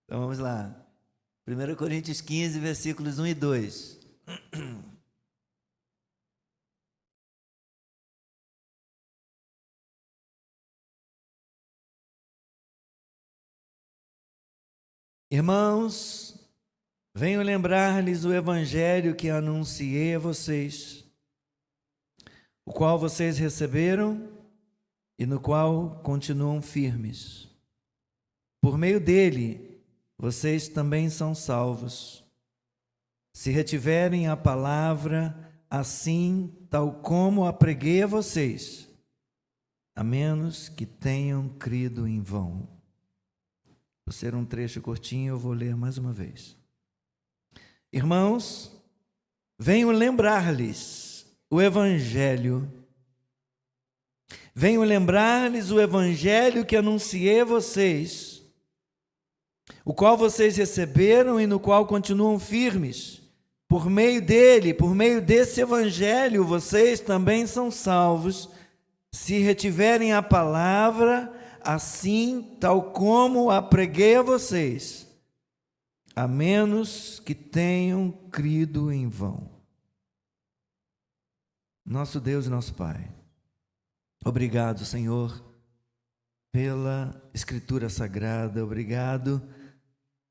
Então vamos lá. 1 Coríntios 15, versículos 1 e 2. Irmãos, venho lembrar-lhes o evangelho que anunciei a vocês, o qual vocês receberam e no qual continuam firmes. Por meio dele, vocês também são salvos, se retiverem a palavra assim, tal como a preguei a vocês, a menos que tenham crido em vão. Por ser um trecho curtinho, eu vou ler mais uma vez. Irmãos, venho lembrar-lhes o evangelho. Venho lembrar-lhes o evangelho que anunciei a vocês, o qual vocês receberam e no qual continuam firmes. Por meio dele, por meio desse evangelho, vocês também são salvos, se retiverem a palavra assim, tal como a preguei a vocês, a menos que tenham crido em vão. Nosso Deus e nosso Pai, obrigado, Senhor, pela Escritura Sagrada, obrigado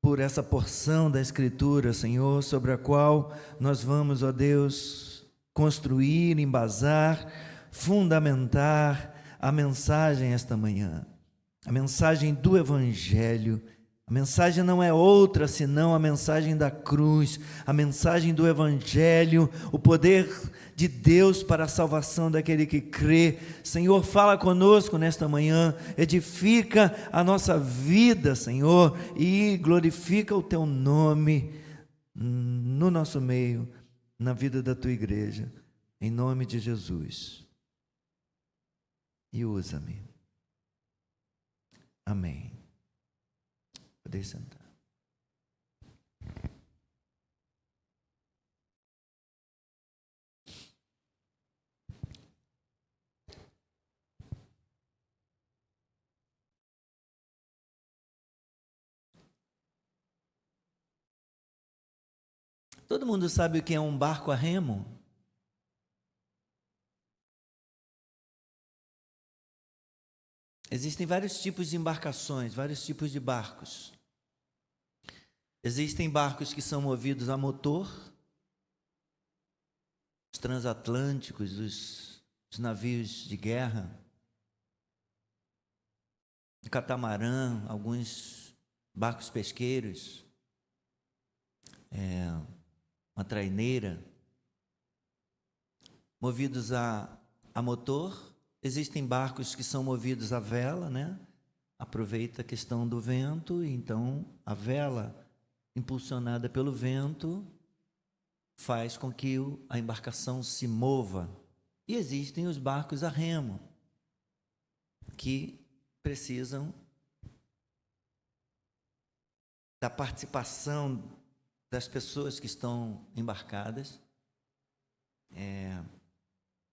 por essa porção da Escritura, Senhor, sobre a qual nós vamos, ó Deus, construir, embasar, fundamentar a mensagem esta manhã, a mensagem do Evangelho. A mensagem não é outra senão a mensagem da cruz, a mensagem do Evangelho, o poder de Deus para a salvação daquele que crê. Senhor, fala conosco nesta manhã, edifica a nossa vida, Senhor, e glorifica o Teu nome no nosso meio, na vida da Tua igreja, em nome de Jesus. E usa-me. Amém. Podem sentar. Todo mundo sabe o que é um barco a remo? Existem vários tipos de embarcações, vários tipos de barcos. Existem barcos que são movidos a motor, os transatlânticos, os navios de guerra, o catamarã, alguns barcos pesqueiros, uma traineira, movidos a motor. Existem barcos que são movidos a vela, né? Aproveita a questão do vento, então a vela, impulsionada pelo vento, faz com que a embarcação se mova. E existem os barcos a remo, que precisam da participação das pessoas que estão embarcadas,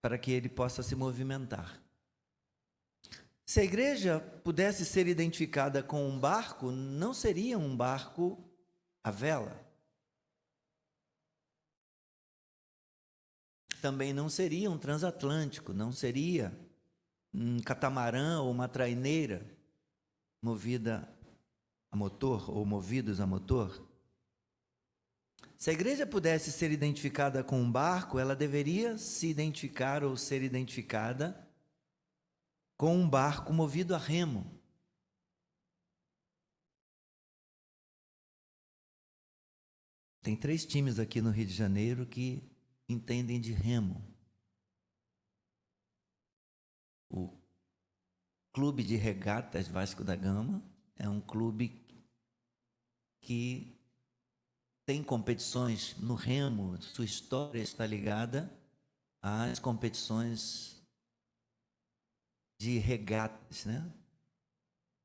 para que ele possa se movimentar. Se a igreja pudesse ser identificada com um barco, não seria um barco à vela. Também não seria um transatlântico, não seria um catamarã ou uma traineira movida a motor ou movidos a motor. Se a igreja pudesse ser identificada com um barco, ela deveria se identificar ou ser identificada com um barco movido a remo. Tem 3 times aqui no Rio de Janeiro que entendem de remo. O Clube de Regatas Vasco da Gama é um clube que tem competições no remo, sua história está ligada às competições de regatas, né?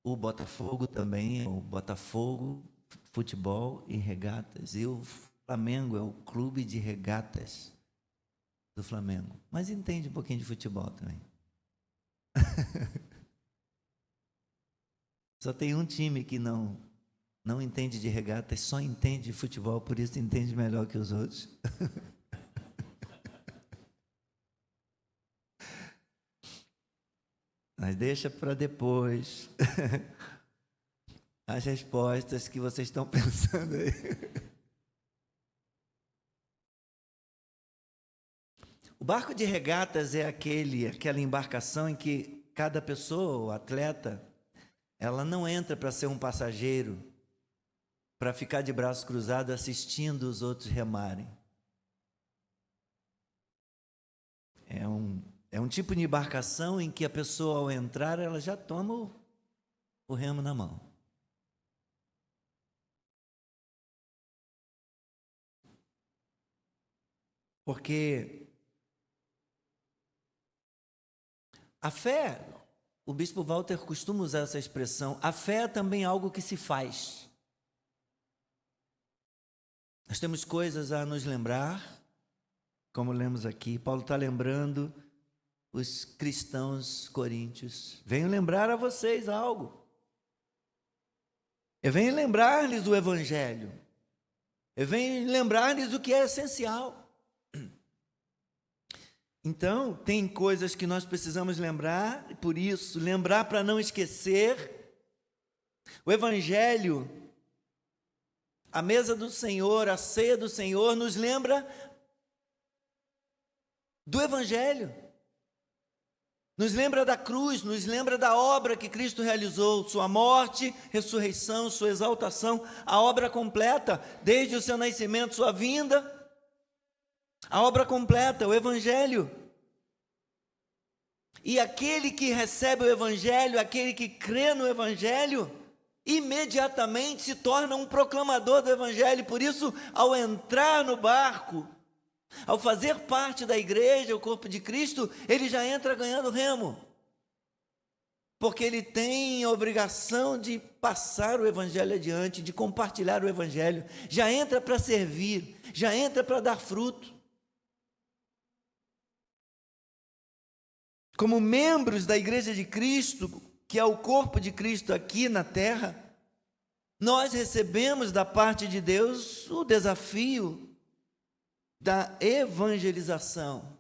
O Botafogo também é o Botafogo Futebol e Regatas, e o Flamengo é o Clube de Regatas do Flamengo, mas entende um pouquinho de futebol também. Só tem um time que não não entende de regatas, só entende de futebol, por isso entende melhor que os outros. Mas deixa para depois as respostas que vocês estão pensando aí. O barco de regatas é aquela embarcação em que cada pessoa, o atleta, ela não entra para ser um passageiro, para ficar de braços cruzados assistindo os outros remarem. É um tipo de embarcação em que a pessoa, ao entrar, ela já toma o remo na mão. Porque a fé, o bispo Walter costuma usar essa expressão, a fé é também algo que se faz. Nós temos coisas a nos lembrar, como lemos aqui. Paulo está lembrando os cristãos coríntios. Venho lembrar a vocês algo. Eu venho lembrar-lhes do Evangelho. Eu venho lembrar-lhes o que é essencial. Então, tem coisas que nós precisamos lembrar, e por isso, lembrar para não esquecer. O Evangelho, a mesa do Senhor, a ceia do Senhor, nos lembra do Evangelho. Nos lembra da cruz, nos lembra da obra que Cristo realizou, sua morte, ressurreição, sua exaltação, a obra completa, desde o seu nascimento, sua vinda, a obra completa, o Evangelho. E aquele que recebe o Evangelho, aquele que crê no Evangelho, imediatamente se torna um proclamador do Evangelho. Por isso, ao entrar no barco, ao fazer parte da igreja, o corpo de Cristo, ele já entra ganhando remo. Porque ele tem a obrigação de passar o Evangelho adiante, de compartilhar o Evangelho. Já entra para servir, já entra para dar fruto. Como membros da igreja de Cristo, que é o corpo de Cristo aqui na terra, nós recebemos da parte de Deus o desafio da evangelização.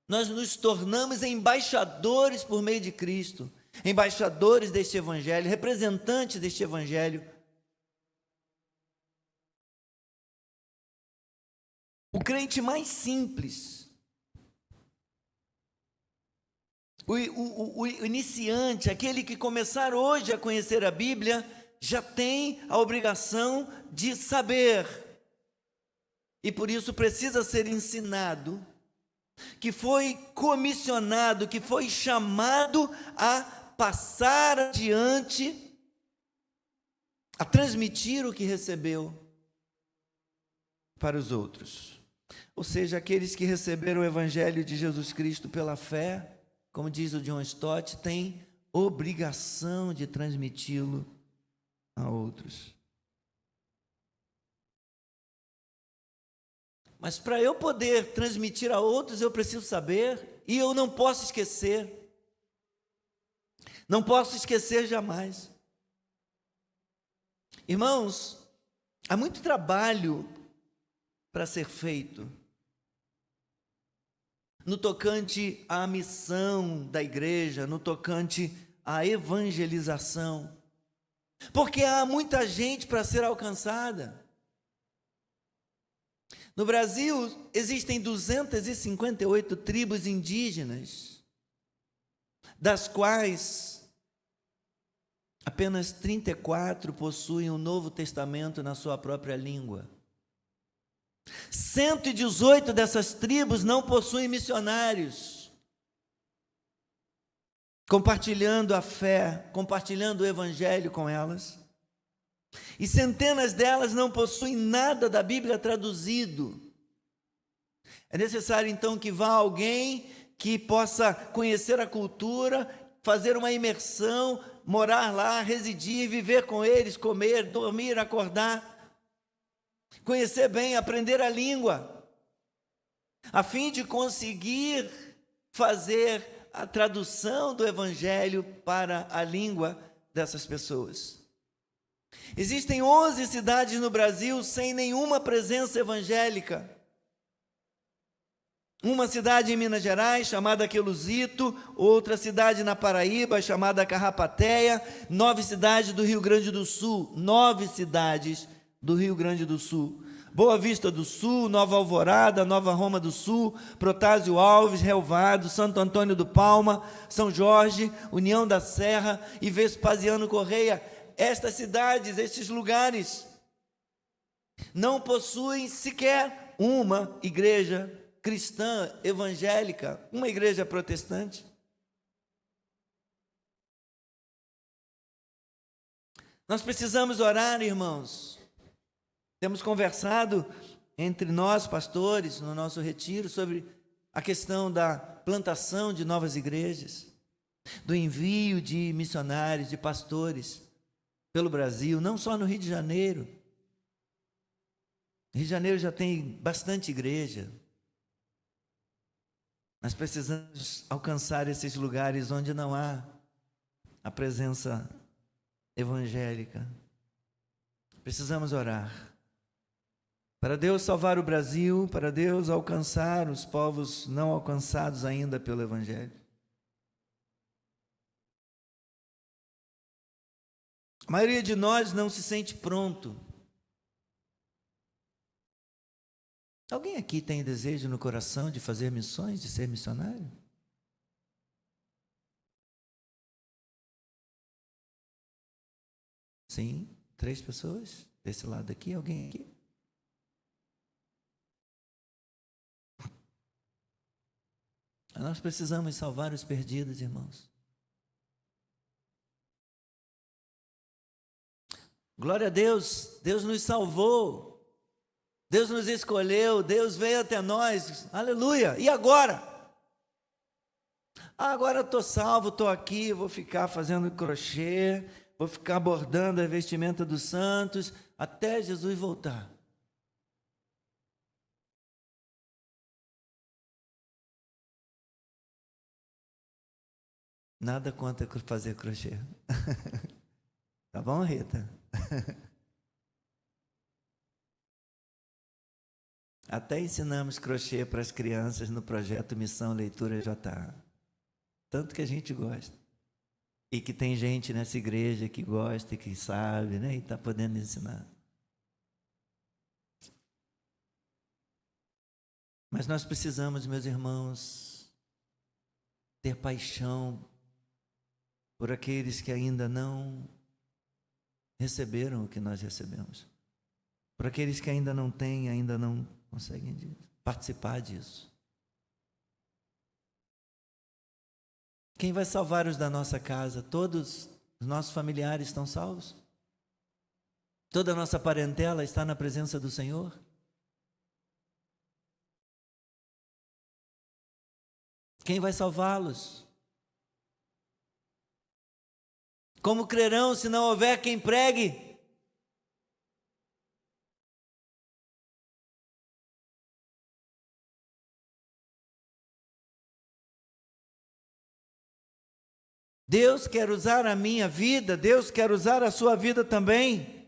Nós nos tornamos embaixadores por meio de Cristo, embaixadores deste Evangelho, representantes deste Evangelho. O crente mais simples, o iniciante, aquele que começar hoje a conhecer a Bíblia, já tem a obrigação de saber, e por isso precisa ser ensinado, que foi comissionado, que foi chamado a passar adiante, a transmitir o que recebeu para os outros. Ou seja, aqueles que receberam o Evangelho de Jesus Cristo pela fé, como diz o John Stott, têm obrigação de transmiti-lo a outros. Mas para eu poder transmitir a outros, eu preciso saber, e eu não posso esquecer. Não posso esquecer jamais. Irmãos, há muito trabalho para ser feito no tocante à missão da igreja, no tocante à evangelização, porque há muita gente para ser alcançada. No Brasil, existem 258 tribos indígenas, das quais apenas 34 possuem o Novo Testamento na sua própria língua. 118 dessas tribos não possuem missionários, compartilhando a fé, compartilhando o Evangelho com elas. E centenas delas não possuem nada da Bíblia traduzido. É necessário então que vá alguém que possa conhecer a cultura, fazer uma imersão, morar lá, residir, viver com eles, comer, dormir, acordar, conhecer bem, aprender a língua, a fim de conseguir fazer a tradução do Evangelho para a língua dessas pessoas. Existem 11 cidades no Brasil sem nenhuma presença evangélica. Uma cidade em Minas Gerais, chamada Queluzito, outra cidade na Paraíba, chamada Carrapateia, 9 cidades do Rio Grande do Sul, 9 cidades do Rio Grande do Sul. Boa Vista do Sul, Nova Alvorada, Nova Roma do Sul, Protásio Alves, Relvado, Santo Antônio do Palma, São Jorge, União da Serra e Vespasiano Correia. Estas cidades, estes lugares, não possuem sequer uma igreja cristã, evangélica, uma igreja protestante. Nós precisamos orar, irmãos. Temos conversado entre nós, pastores, no nosso retiro, sobre a questão da plantação de novas igrejas, do envio de missionários, de pastores pelo Brasil, não só no Rio de Janeiro. Rio de Janeiro já tem bastante igreja. Nós precisamos alcançar esses lugares onde não há a presença evangélica. Precisamos orar para Deus salvar o Brasil, para Deus alcançar os povos não alcançados ainda pelo Evangelho. A maioria de nós não se sente pronto. Alguém aqui tem desejo no coração de fazer missões, de ser missionário? Sim, 3 pessoas. Desse lado aqui, alguém aqui? Nós precisamos salvar os perdidos, irmãos. Glória a Deus, Deus nos salvou. Deus nos escolheu, Deus veio até nós, aleluia, e agora? Agora estou salvo, estou aqui, vou ficar fazendo crochê, vou ficar bordando a vestimenta dos santos, até Jesus voltar. Nada contra fazer crochê. Tá bom, Rita? Até ensinamos crochê para as crianças no projeto Missão Leitura JA. Tanto que a gente gosta. E que tem gente nessa igreja que gosta e que sabe, né? E está podendo ensinar. Mas nós precisamos, meus irmãos, ter paixão por aqueles que ainda não receberam o que nós recebemos. Por aqueles que ainda não têm, ainda não conseguem participar disso. Quem vai salvar os da nossa casa? Todos os nossos familiares estão salvos? Toda a nossa parentela está na presença do Senhor? Quem vai salvá-los? Como crerão se não houver quem pregue? Deus quer usar a minha vida, Deus quer usar a sua vida também.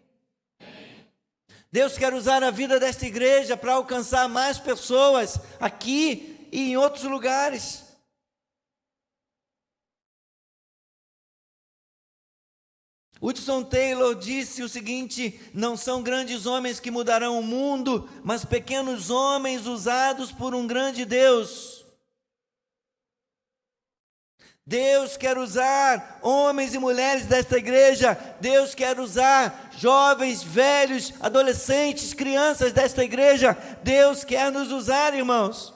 Deus quer usar a vida desta igreja para alcançar mais pessoas aqui e em outros lugares. Hudson Taylor disse o seguinte: não são grandes homens que mudarão o mundo, mas pequenos homens usados por um grande Deus. Deus quer usar homens e mulheres desta igreja, Deus quer usar jovens, velhos, adolescentes, crianças desta igreja, Deus quer nos usar, irmãos.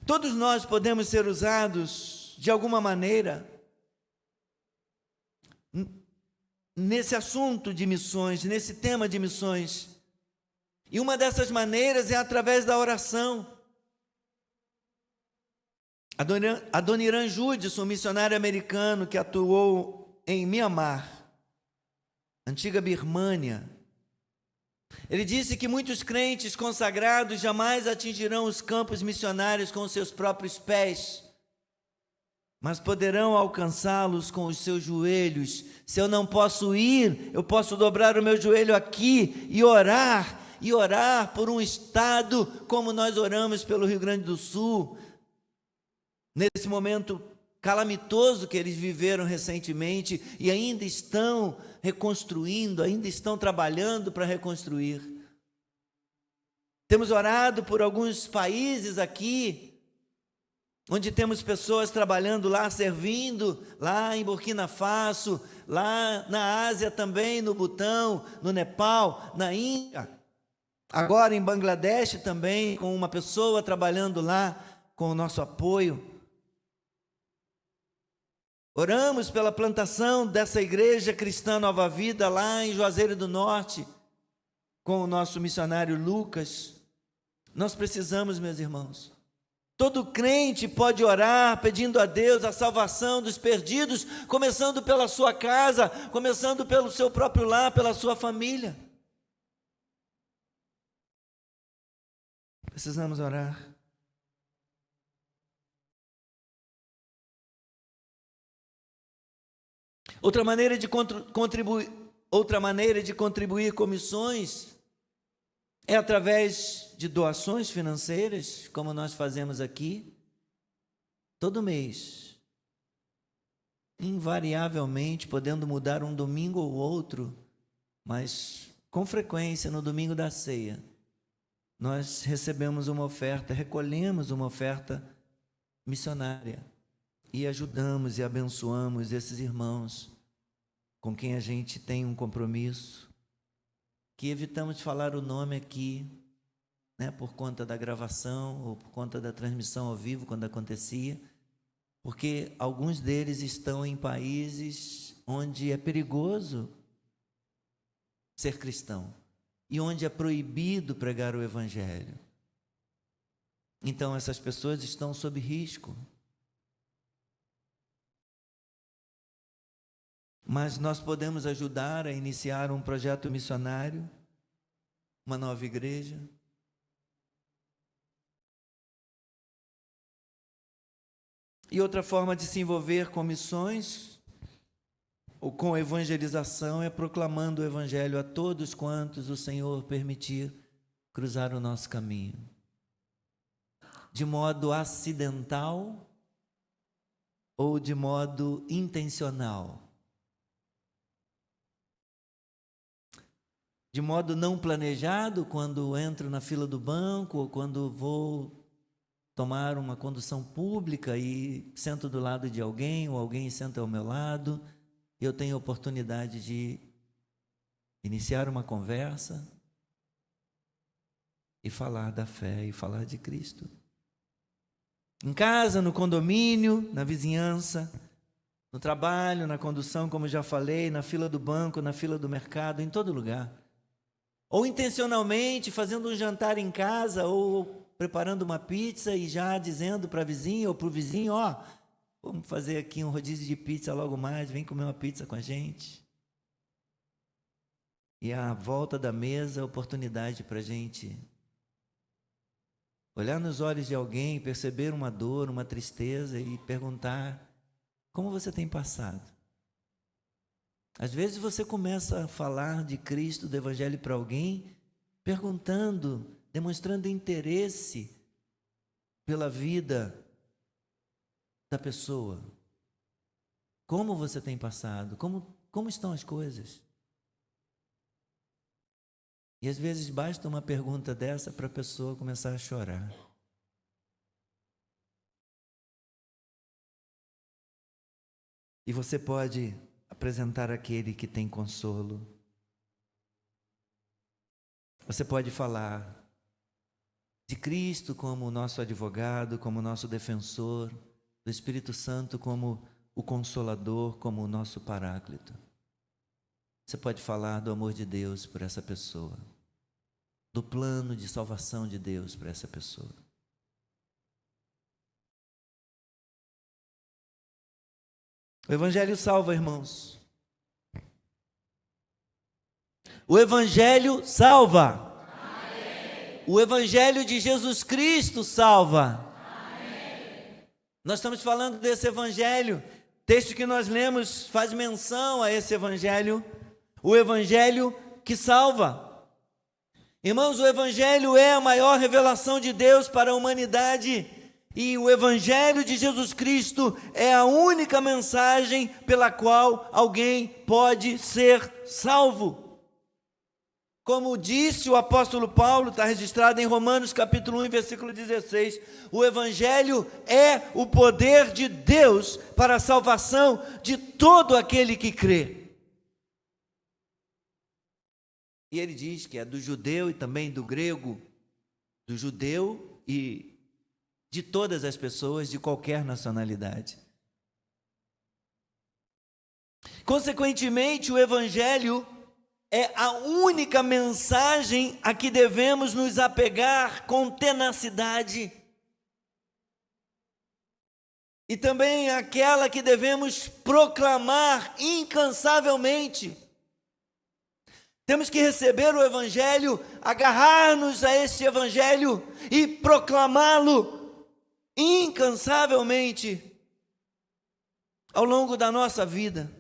Todos nós podemos ser usados de alguma maneira nesse assunto de missões, nesse tema de missões. E uma dessas maneiras é através da oração. Adoniran Judson, um missionário americano que atuou em Mianmar, antiga Birmânia, Ele disse que muitos crentes consagrados jamais atingirão os campos missionários com os seus próprios pés, mas poderão alcançá-los com os seus joelhos. Se eu não posso ir, eu posso dobrar o meu joelho aqui e orar por um estado como nós oramos pelo Rio Grande do Sul, nesse momento calamitoso que eles viveram recentemente e ainda estão reconstruindo, ainda estão trabalhando para reconstruir. Temos orado por alguns países aqui, onde temos pessoas trabalhando lá, servindo, lá em Burkina Faso, lá na Ásia também, no Butão, no Nepal, na Índia, agora em Bangladesh também, com uma pessoa trabalhando lá com o nosso apoio. Oramos pela plantação dessa igreja cristã Nova Vida lá em Juazeiro do Norte, com o nosso missionário Lucas. Nós precisamos, meus irmãos. Todo crente pode orar pedindo a Deus a salvação dos perdidos, começando pela sua casa, começando pelo seu próprio lar, pela sua família. Precisamos orar. Outra maneira de contribuir com missões é através de doações financeiras, como nós fazemos aqui, todo mês, invariavelmente, podendo mudar um domingo ou outro, mas com frequência no domingo da ceia, nós recebemos uma oferta, recolhemos uma oferta missionária e ajudamos e abençoamos esses irmãos com quem a gente tem um compromisso, que evitamos de falar o nome aqui, né, por conta da gravação ou por conta da transmissão ao vivo quando acontecia, porque alguns deles estão em países onde é perigoso ser cristão e onde é proibido pregar o evangelho. Então essas pessoas estão sob risco. Mas nós podemos ajudar a iniciar um projeto missionário, uma nova igreja. E outra forma de se envolver com missões ou com evangelização é proclamando o evangelho a todos quantos o Senhor permitir cruzar o nosso caminho. De modo acidental ou de modo intencional. De modo não planejado, quando entro na fila do banco ou quando vou tomar uma condução pública e sento do lado de alguém ou alguém senta ao meu lado, eu tenho a oportunidade de iniciar uma conversa e falar da fé e falar de Cristo. Em casa, no condomínio, na vizinhança, no trabalho, na condução, como já falei, na fila do banco, na fila do mercado, em todo lugar. Ou intencionalmente fazendo um jantar em casa, ou preparando uma pizza e já dizendo para a vizinha ou para o vizinho, ó, vamos fazer aqui um rodízio de pizza logo mais, vem comer uma pizza com a gente. E à volta da mesa, oportunidade para a gente olhar nos olhos de alguém, perceber uma dor, uma tristeza e perguntar, como você tem passado? Às vezes você começa a falar de Cristo, do Evangelho para alguém, perguntando, demonstrando interesse pela vida da pessoa. Como você tem passado? Como estão as coisas? E às vezes basta uma pergunta dessa para a pessoa começar a chorar. E você pode apresentar aquele que tem consolo. Você pode falar de Cristo como nosso advogado, como nosso defensor, do Espírito Santo como o Consolador, como o nosso Paráclito. Você pode falar do amor de Deus por essa pessoa, do plano de salvação de Deus para essa pessoa. O Evangelho salva, irmãos. O Evangelho salva. Amém. O Evangelho de Jesus Cristo salva. Amém. Nós estamos falando desse Evangelho. O texto que nós lemos faz menção a esse Evangelho. O Evangelho que salva. Irmãos, o Evangelho é a maior revelação de Deus para a humanidade, e o Evangelho de Jesus Cristo é a única mensagem pela qual alguém pode ser salvo. Como disse o apóstolo Paulo, está registrado em Romanos capítulo 1, versículo 16, o Evangelho é o poder de Deus para a salvação de todo aquele que crê. E ele diz que é do judeu e também do grego, do judeu e de todas as pessoas de qualquer nacionalidade. Consequentemente, o Evangelho é a única mensagem a que devemos nos apegar com tenacidade. E também aquela que devemos proclamar incansavelmente. Temos que receber o Evangelho, agarrar-nos a esse Evangelho e proclamá-lo incansavelmente ao longo da nossa vida.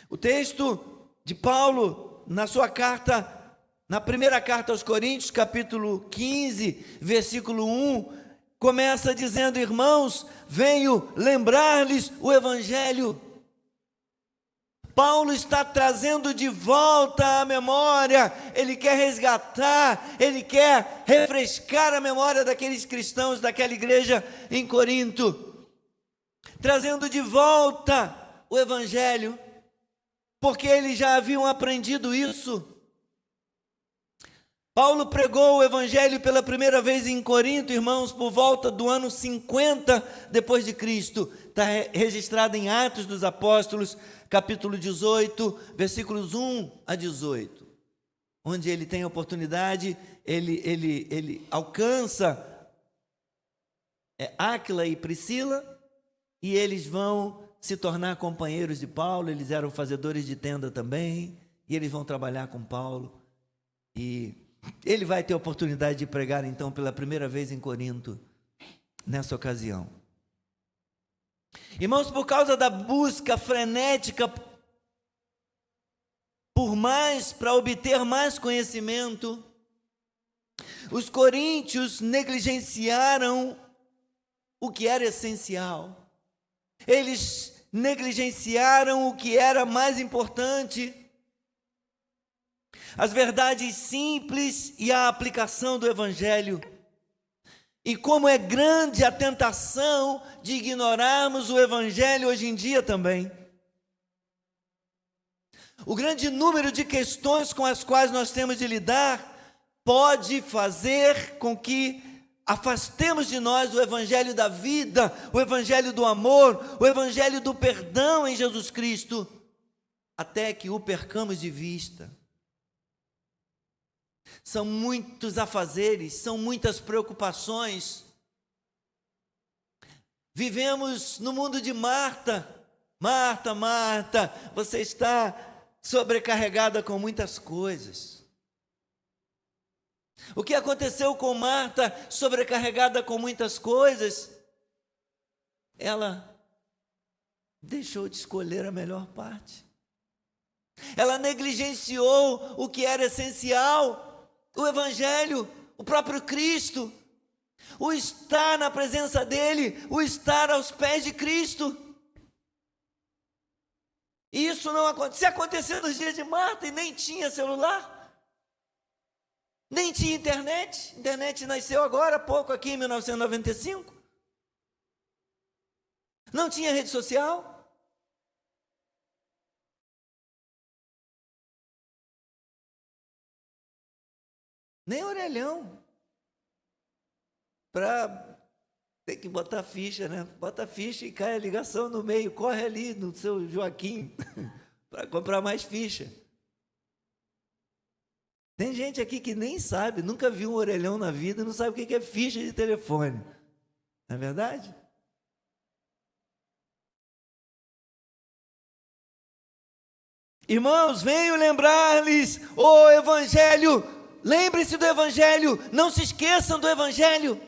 O texto de Paulo, na sua carta, na primeira carta aos Coríntios, capítulo 15, versículo 1, começa dizendo: irmãos, venho lembrar-lhes o Evangelho. Paulo está trazendo de volta à memória, ele quer resgatar, ele quer refrescar a memória daqueles cristãos, daquela igreja em Corinto, trazendo de volta o Evangelho, porque eles já haviam aprendido isso. Paulo pregou o Evangelho pela primeira vez em Corinto, irmãos, por volta do ano 50 depois de Cristo. Está registrado em Atos dos Apóstolos, capítulo 18, versículos 1 a 18, onde ele tem a oportunidade, ele alcança Áquila e Priscila, e eles vão se tornar companheiros de Paulo. Eles eram fazedores de tenda também, e eles vão trabalhar com Paulo, e ele vai ter a oportunidade de pregar então pela primeira vez em Corinto, nessa ocasião. Irmãos, por causa da busca frenética para obter mais conhecimento, os coríntios negligenciaram o que era essencial. Eles negligenciaram o que era mais importante, as verdades simples e a aplicação do Evangelho. E como é grande a tentação de ignorarmos o Evangelho hoje em dia também. O grande número de questões com as quais nós temos de lidar pode fazer com que afastemos de nós o Evangelho da vida, o Evangelho do amor, o Evangelho do perdão em Jesus Cristo, até que o percamos de vista. São muitos afazeres, são muitas preocupações. Vivemos no mundo de Marta. Marta, Marta, você está sobrecarregada com muitas coisas. O que aconteceu com Marta, sobrecarregada com muitas coisas? Ela deixou de escolher a melhor parte. Ela negligenciou o que era essencial. O Evangelho, o próprio Cristo, o estar na presença dEle, o estar aos pés de Cristo. E isso não aconteceu. Se aconteceu nos dias de Marta, e nem tinha celular, nem tinha internet. Internet nasceu agora há pouco, aqui em 1995. Não tinha rede social. Nem orelhão, para ter que botar ficha, né? Bota ficha e cai a ligação no meio, corre ali no seu Joaquim, para comprar mais ficha. Tem gente aqui que nem sabe, nunca viu um orelhão na vida, não sabe o que é ficha de telefone, não é verdade? Irmãos, venho lembrar-lhes o Evangelho. Lembre-se do Evangelho, não se esqueçam do Evangelho.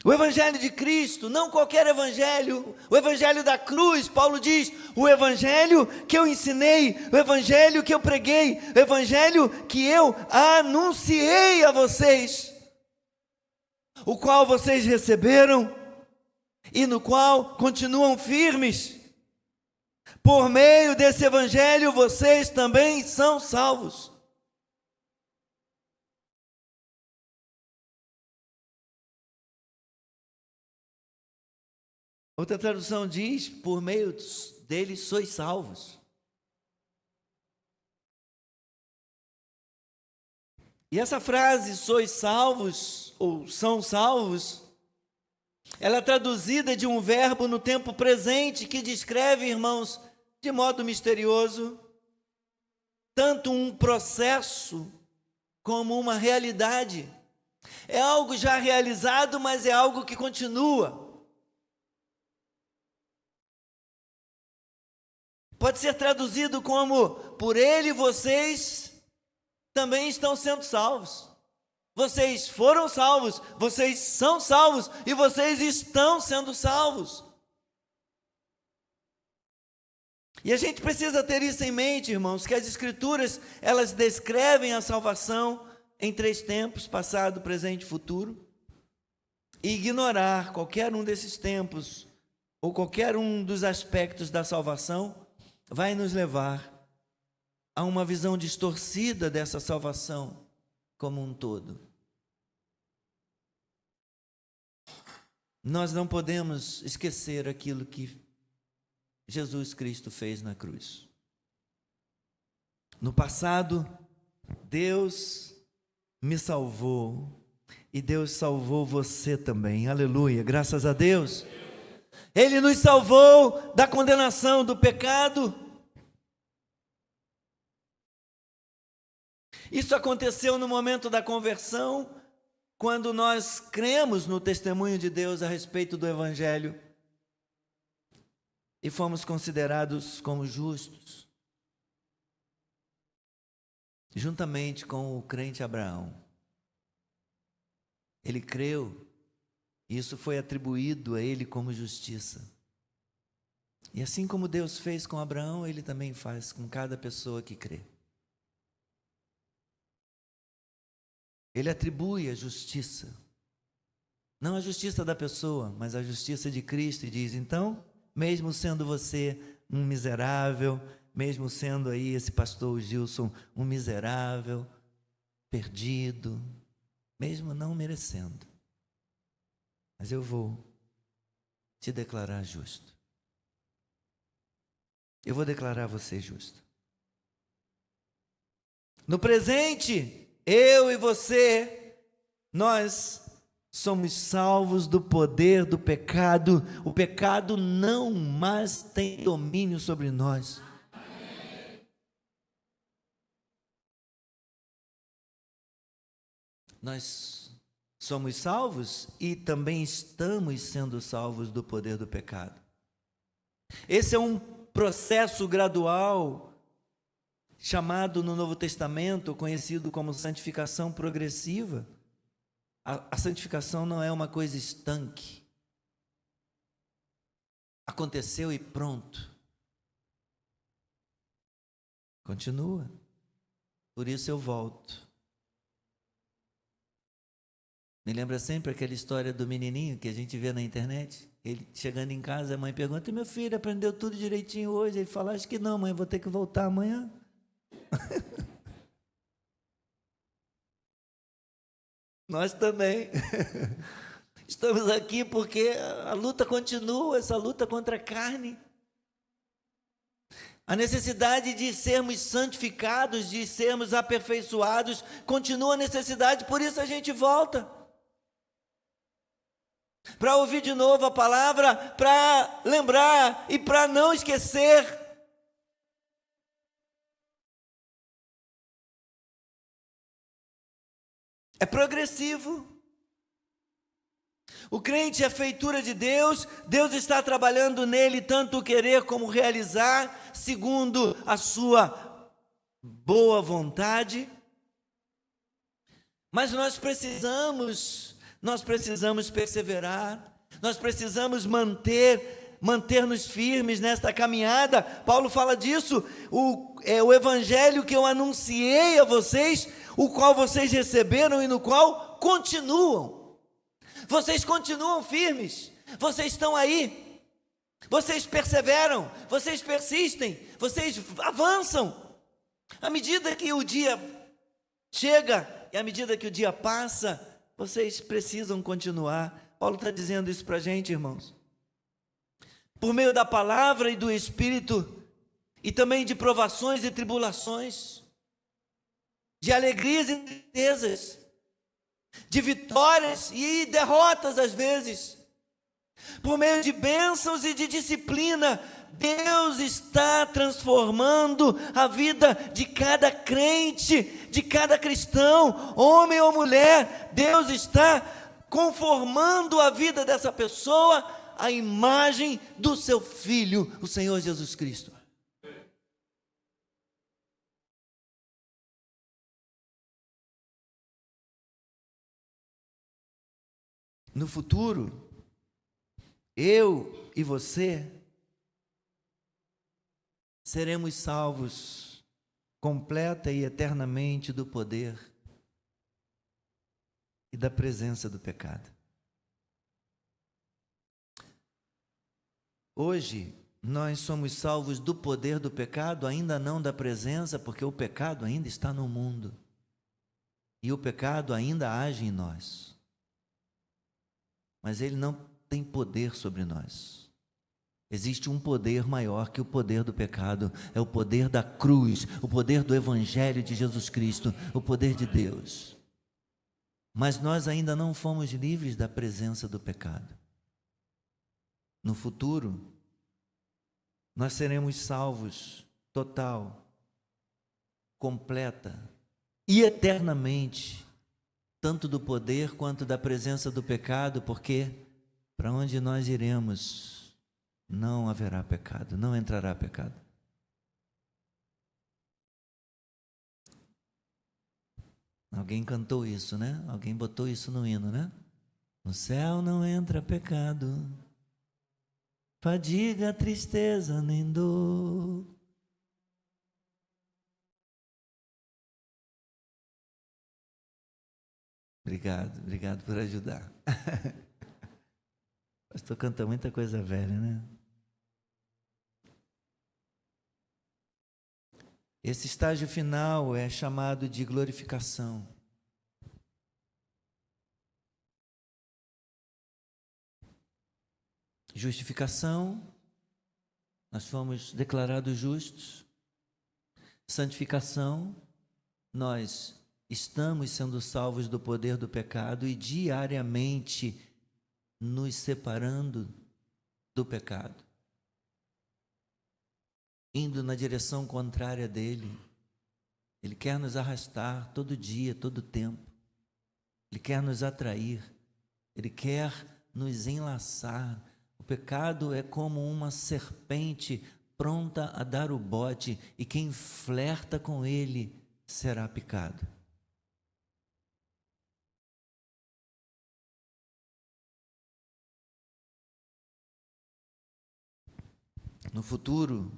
O Evangelho de Cristo, não qualquer Evangelho, o Evangelho da cruz. Paulo diz: o Evangelho que eu ensinei, o Evangelho que eu preguei, o Evangelho que eu anunciei a vocês, o qual vocês receberam e no qual continuam firmes. Por meio desse Evangelho vocês também são salvos. Outra tradução diz: por meio dele sois salvos. E essa frase, sois salvos, ou são salvos, ela é traduzida de um verbo no tempo presente que descreve, irmãos, de modo misterioso, tanto um processo como uma realidade. É algo já realizado, mas é algo que continua. Pode ser traduzido como: por ele vocês também estão sendo salvos. Vocês foram salvos, vocês são salvos e vocês estão sendo salvos. E a gente precisa ter isso em mente, irmãos, que as Escrituras, elas descrevem a salvação em 3 tempos: passado, presente e futuro. E ignorar qualquer um desses tempos ou qualquer um dos aspectos da salvação vai nos levar a uma visão distorcida dessa salvação como um todo. Nós não podemos esquecer aquilo que Jesus Cristo fez na cruz. No passado, Deus me salvou e Deus salvou você também. Aleluia, graças a Deus. Ele nos salvou da condenação do pecado. Isso aconteceu no momento da conversão, quando nós cremos no testemunho de Deus a respeito do Evangelho e fomos considerados como justos, juntamente com o crente Abraão. Ele creu, e isso foi atribuído a ele como justiça. E assim como Deus fez com Abraão, ele também faz com cada pessoa que crê. Ele atribui a justiça, não a justiça da pessoa, mas a justiça de Cristo, e diz: então, mesmo sendo você um miserável, mesmo sendo aí esse pastor Gilson um miserável, perdido, mesmo não merecendo, mas eu vou te declarar justo. Eu vou declarar você justo. No presente, eu e você, nós somos salvos do poder do pecado. O pecado não mais tem domínio sobre nós. Nós somos salvos e também estamos sendo salvos do poder do pecado. Esse é um processo gradual, chamado no Novo Testamento, conhecido como santificação progressiva. A santificação não é uma coisa estanque. Aconteceu e pronto. Continua. Por isso eu volto. Me lembra sempre aquela história do menininho que a gente vê na internet. Ele chegando em casa, a mãe pergunta: meu filho aprendeu tudo direitinho hoje? Ele fala: acho que não, mãe, vou ter que voltar amanhã. Nós também estamos aqui porque a luta continua, essa luta contra a carne. A necessidade de sermos santificados, de sermos aperfeiçoados, continua a necessidade, por isso a gente volta. Para ouvir de novo a palavra, para lembrar e para não esquecer. É progressivo. O crente é feitura de Deus, Deus está trabalhando nele tanto o querer como o realizar, segundo a sua boa vontade. Mas nós precisamos perseverar, nós precisamos manter-nos firmes nesta caminhada. Paulo fala disso, o evangelho que eu anunciei a vocês, o qual vocês receberam e no qual continuam. Vocês continuam firmes, vocês estão aí, vocês perseveram, vocês persistem, vocês avançam. À medida que o dia chega e à medida que o dia passa, vocês precisam continuar. Paulo está dizendo isso para a gente, irmãos. Por meio da palavra e do Espírito, e também de provações e tribulações, de alegrias e tristezas, de vitórias e derrotas às vezes, por meio de bênçãos e de disciplina, Deus está transformando a vida de cada crente, de cada cristão, homem ou mulher. Deus está conformando a vida dessa pessoa à imagem do seu Filho, o Senhor Jesus Cristo. No futuro, eu e você seremos salvos completa e eternamente do poder e da presença do pecado. Hoje, nós somos salvos do poder do pecado, ainda não da presença, porque o pecado ainda está no mundo e o pecado ainda age em nós. Mas ele não tem poder sobre nós. Existe um poder maior que o poder do pecado, é o poder da cruz, o poder do Evangelho de Jesus Cristo, o poder de Deus. Mas nós ainda não fomos livres da presença do pecado. No futuro, nós seremos salvos total, completa e eternamente, tanto do poder quanto da presença do pecado, porque para onde nós iremos, não haverá pecado, não entrará pecado. Alguém cantou isso, né? Alguém botou isso no hino, né? No céu não entra pecado, fadiga, tristeza, nem dor. Obrigado por ajudar. O pastor canta muita coisa velha, né? Esse estágio final é chamado de glorificação. Justificação, nós fomos declarados justos. Santificação, nós estamos sendo salvos do poder do pecado e diariamente nos separando do pecado, indo na direção contrária dele. Ele quer nos arrastar todo dia, todo tempo. Ele quer nos atrair. Ele quer nos enlaçar. O pecado é como uma serpente pronta a dar o bote, e quem flerta com ele será picado. No futuro,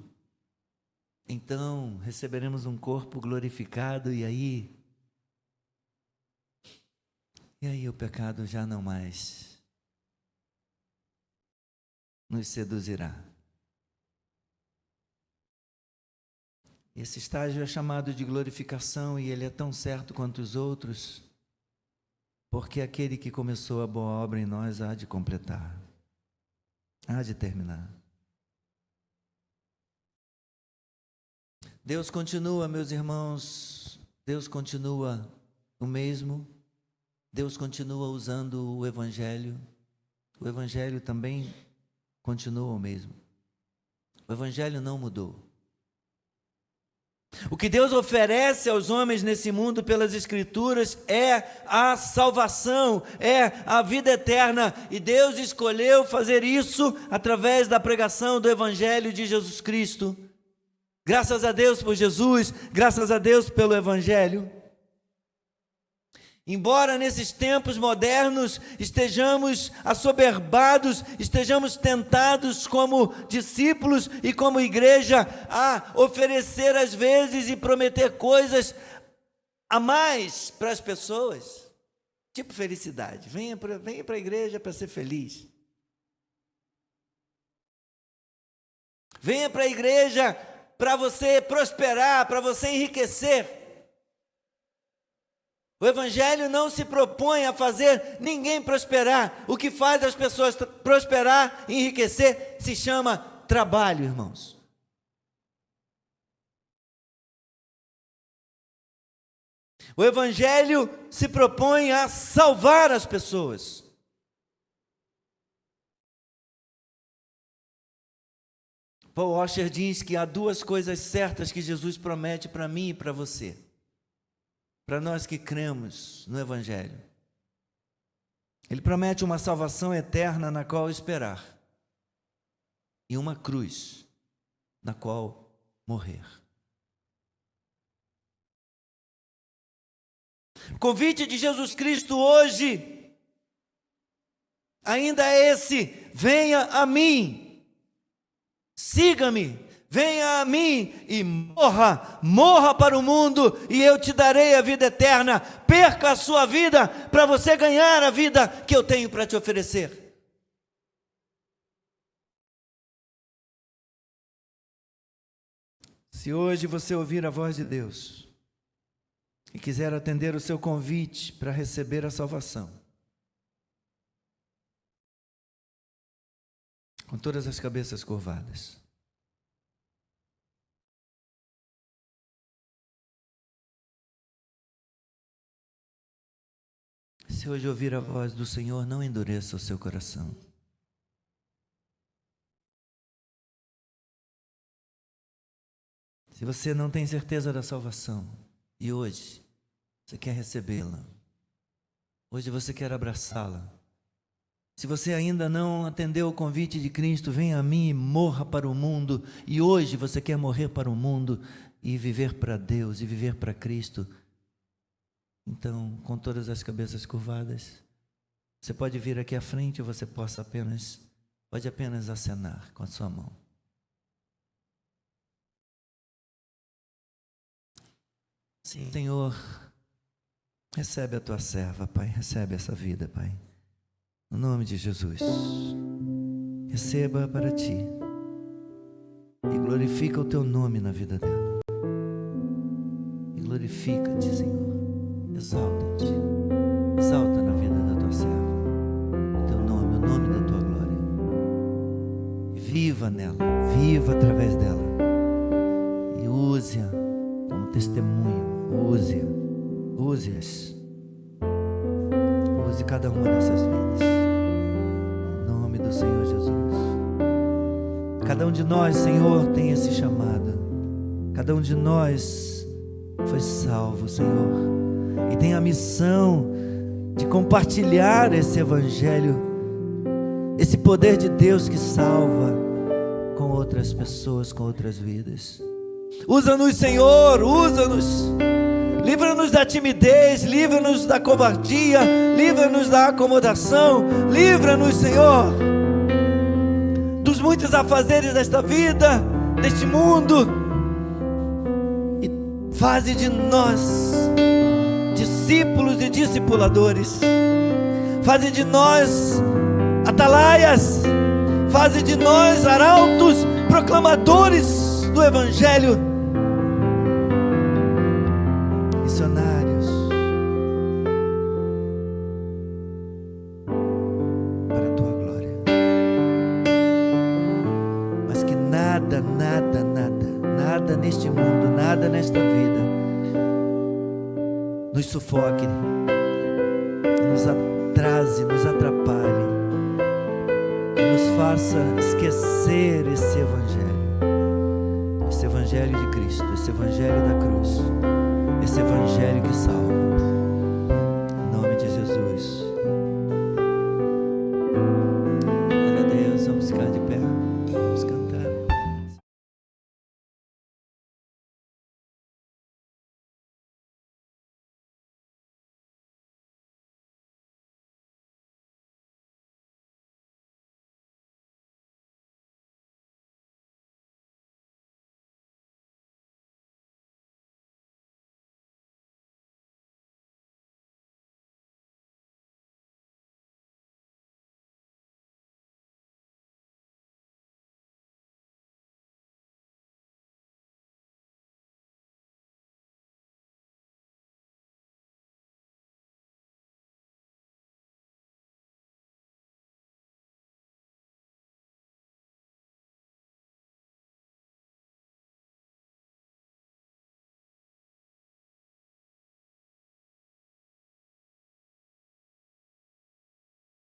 então, receberemos um corpo glorificado, e aí o pecado já não mais nos seduzirá. Esse estágio é chamado de glorificação, e ele é tão certo quanto os outros, porque aquele que começou a boa obra em nós há de completar, há de terminar. Deus continua, meus irmãos, Deus continua o mesmo, Deus continua usando o Evangelho também continua o mesmo. O Evangelho não mudou. O que Deus oferece aos homens nesse mundo pelas Escrituras é a salvação, é a vida eterna. E Deus escolheu fazer isso através da pregação do Evangelho de Jesus Cristo. Graças a Deus por Jesus, graças a Deus pelo Evangelho. Embora nesses tempos modernos estejamos assoberbados, estejamos tentados como discípulos e como igreja a oferecer às vezes e prometer coisas a mais para as pessoas, tipo felicidade. Venha para a igreja para ser feliz. Venha para a igreja para você prosperar, para você enriquecer. O Evangelho não se propõe a fazer ninguém prosperar. O que faz as pessoas prosperar e enriquecer se chama trabalho, irmãos. O Evangelho se propõe a salvar as pessoas. Paul Washer diz que há duas coisas certas que Jesus promete para mim e para você. Para nós que cremos no Evangelho. Ele promete uma salvação eterna na qual esperar. E uma cruz na qual morrer. O convite de Jesus Cristo hoje ainda é esse: venha a mim, siga-me. Venha a mim e morra para o mundo e eu te darei a vida eterna. Perca a sua vida para você ganhar a vida que eu tenho para te oferecer. Se hoje você ouvir a voz de Deus e quiser atender o seu convite para receber a salvação, com todas as cabeças curvadas, se hoje ouvir a voz do Senhor, não endureça o seu coração. Se você não tem certeza da salvação e hoje você quer recebê-la, hoje você quer abraçá-la, se você ainda não atendeu o convite de Cristo, venha a mim e morra para o mundo, e hoje você quer morrer para o mundo e viver para Deus e viver para Cristo, então, com todas as cabeças curvadas, você pode vir aqui à frente ou você pode apenas acenar com a sua mão. Sim, Senhor, recebe a tua serva, Pai, recebe essa vida, Pai. No nome de Jesus, receba para ti e glorifica o teu nome na vida dela. E glorifica-te, Senhor. Exalta-te, exalta na vida da tua serva, o teu nome, o nome da tua glória. E viva nela, viva através dela. E use-a como testemunho, use-as. Use cada uma dessas vidas. Em nome do Senhor Jesus. Cada um de nós, Senhor, tem esse chamado. Cada um de nós foi salvo, Senhor. E tem a missão de compartilhar esse Evangelho, esse poder de Deus que salva, com outras pessoas, com outras vidas. Usa-nos, Senhor, usa-nos. Livra-nos da timidez, livra-nos da covardia, livra-nos da acomodação, livra-nos, Senhor, dos muitos afazeres desta vida, deste mundo, e faze de nós discípulos e discipuladores. Faze de nós atalaias, faze de nós arautos, proclamadores do Evangelho, missionários para a tua glória. Mas que nada neste mundo, nada nesta vida nos sufoque, nos atrase, nos atrapalhe, nos faça esquecer esse Evangelho Evangelho de Cristo, esse Evangelho da cruz, esse Evangelho que salva.